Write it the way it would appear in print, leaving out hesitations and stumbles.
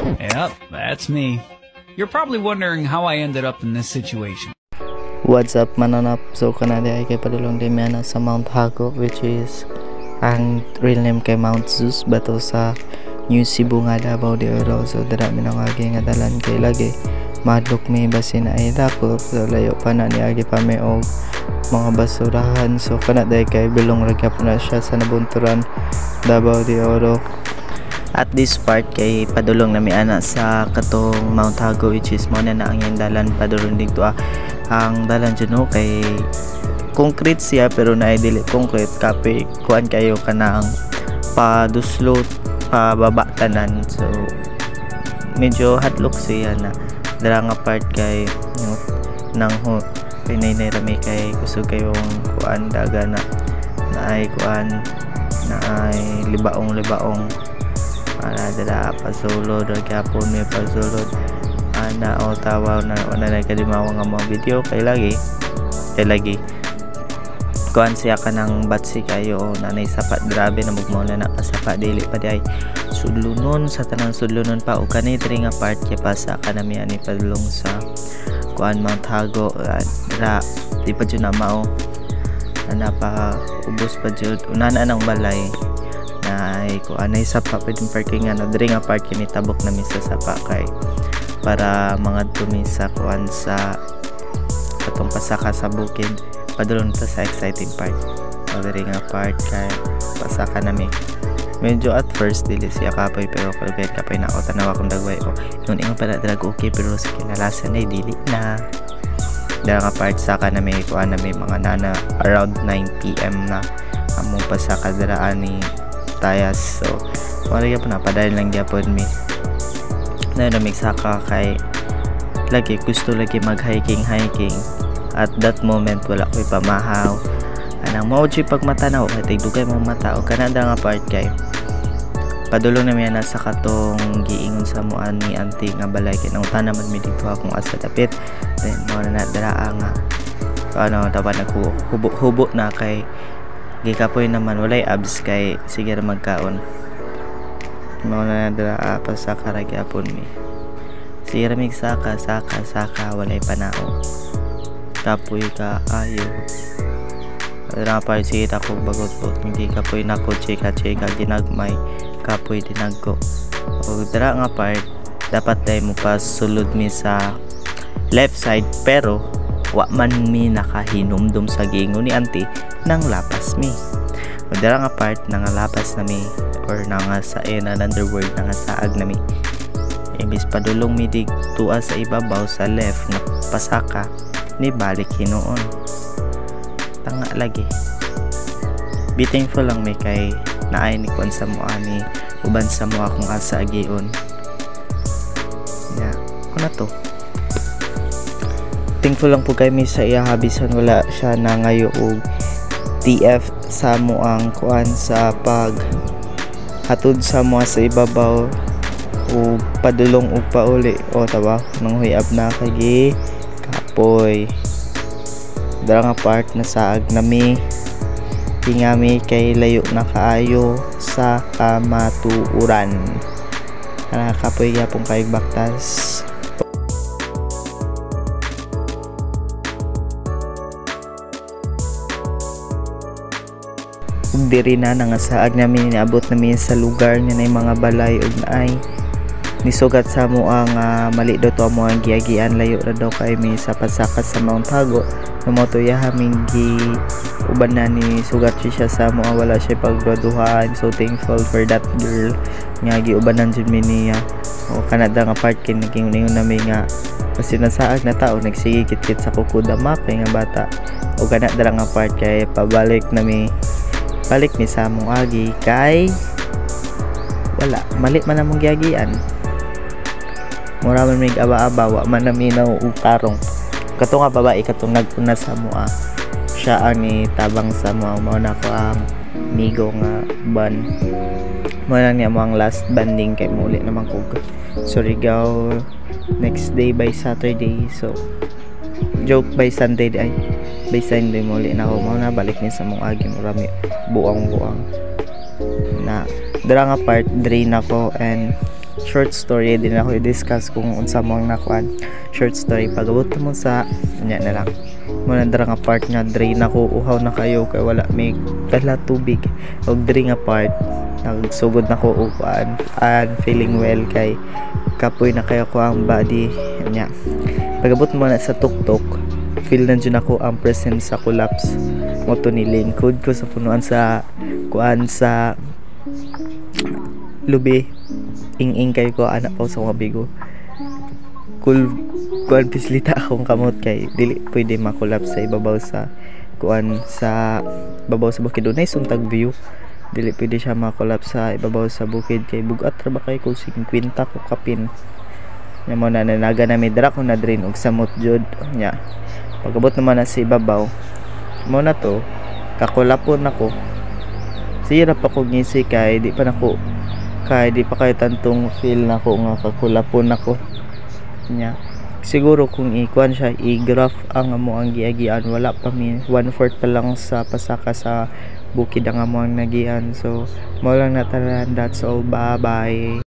Yep, that's me. You're probably wondering how I ended up in this situation. What's up mananap? So kanada ay kay padulong Damiana sa Mount Hago, which is ang real name kay Mount Zeus, bato sa New Cebu nga Davao de Oro. So dara mi nang agi nga dalan kay lagi madlok mi basin ay dako, so layo pa na ni agi pa may og mga basurahan. So kanada ay kay bilong ra gyapon na siya sa nabunturan Davao de Oro. At this part kay padulong na mi ana sa katong Mount Hago, which is mo na ang yung dalan padulong dito ang dalan dyan no kay concrete siya pero na dili concrete kape kuan kayo kanang paduslot pababa tanan. So medyo hatlok siya na dara nga part kay nang pinay na rami kay kusog kayong kuan daga na ay kuan na ay libaong para dala pasulod or kapon may pasulod ana o tawaw na nagkadimawa nga mga video kay lagi kuan siya ka ng batsi kayo o nanay sapat grabe na magmao na nakasapa dili pa di ay sudlunon sa tanang sudlunon pa o kanay diri nga part kay pasa ka nami ani padulong sa kuan Mount Hago dira di pa jud na mao ana pa ubos pa jud unana nang balay na ay ko anay sapa pwedeng parking ano diri nga part kini tabok na mi sa sapa kay para mga dumi sa kuan sa katong pasaka sa bukid padulong ta sa exciting part. So diri nga part kay pasaka na mi medyo at first dili siya kapoy pero kalugay kapoy na o tanawa kung dagway o yun ingon pa na drag okay pero sa kinalasan ay dili na dara nga part saka na mi kuan na mi mga nana around 9 PM na among pasaka dira ani tayas. So wala gyapon na padali lang gyapon mi na saka kay lagi gusto lagi mag hiking at that moment wala ko'y pamahaw anang mao jud pagmatanaw kay dugay mo mata o kanada nga part kay padulong na mi na sa katong giingon sa mo ani anti nga balay kay nang tanaman mi dito akong asa dapit then mao na dara nga ano dapat naghubo na kay gikapoy naman walay abs kay sige ra magkaon mao na dira pa sa karagyapon mi sige ra mig saka walay panao kapoy ka ayo dira pa sige ta ko bagot po hindi kapoy nako cheka ginagmay kapoy dinagko o dira nga part dapat day mo pa sulod mi sa left side pero wa man mi nakahinumdum sa gingon ni auntie nang lapas mi o dira nga part nang lapas na mi or nang sa underworld nang saag na mi imbis padulong mi dig tuwa sa ibabaw sa left na pasaka ni balik hinuon tanga lagi be thankful lang mi kay naay ni kon sa mo ani uban sa mo akong asa agion ya kuno to thankful lang po kay mi sa iya habisan wala siya na ngayo og TF sa mo ang kuan sa pag hatod sa mo sa ibabaw o padulong og pauli o tawa nang huyab na kay kapoy dara nga part na saag nami tingami kay layo na kaayo sa kamatuuran kana kapoy gyapon kay baktas diri na nangasaag namin niabot namin sa lugar nga nay mga balay ug naay nisugat sa mo ang mali do to mo ang giagian layo ra daw kay mi sa pasaka sa Mount Hago namotoya haming gi uban na ni sugat siya sa mo wala siya paggraduhan. So thankful for that girl nga giubanan jud mi niya o kanada nga part kin naging nami nga kasi nasaag na tao nagsige kit sa kukuda kay nga bata o kana dara nga part kay pabalik nami balik ni sa mong agi kay wala mali man among giagian mura man mig aba-aba wa man naminaw og tarong kato nga babae katong nagpuna sa mua siya ang tabang sa mua mao na ko ang migo nga ban mo na niya mo ang last banding kay muli naman ko Surigao next day by Saturday. So joke by Sunday ay by Sunday muli na ako mao na balik ni sa mong agi marami buang na dara nga part drain ako and short story din ako i-discuss kung unsa mo ang nakuan short story pagabot mo sa nya na lang mo na dra nga part nga drain ako uhaw na kayo kay wala may dala tubig og diri nga part nagsugod na ko upan and feeling well kay kapoy na kayo ko ang body nya pagabot mo na sa tuktok feel na dyan ako ang presence sa collapse mo to nilingkod ko sa punuan sa kuan sa lubi ing kay ko anak pa sa mga bigo kuan pislita akong kamot kay dili pwede makolapse sa ibabaw sa kuan sa babaw sa bukid dunay suntag view dili pwede siya makolapse sa ibabaw sa bukid kay bugat ra ba kay kung 50 ko kapin nya mo na nanaga na may dra ko na drain og samot jud nya pagabot naman na sa ibabaw mo na to kakulapon ako sira pa ko ngisi kay di pa nako kay di pa kay tantong feel nako nga kakulapon ako nya siguro kung ikuan siya i-graph ang amo ang giagian wala pa mi 1/4 pa lang sa pasaka sa bukid ang amo ang nagian so mo lang natalan that's all bye bye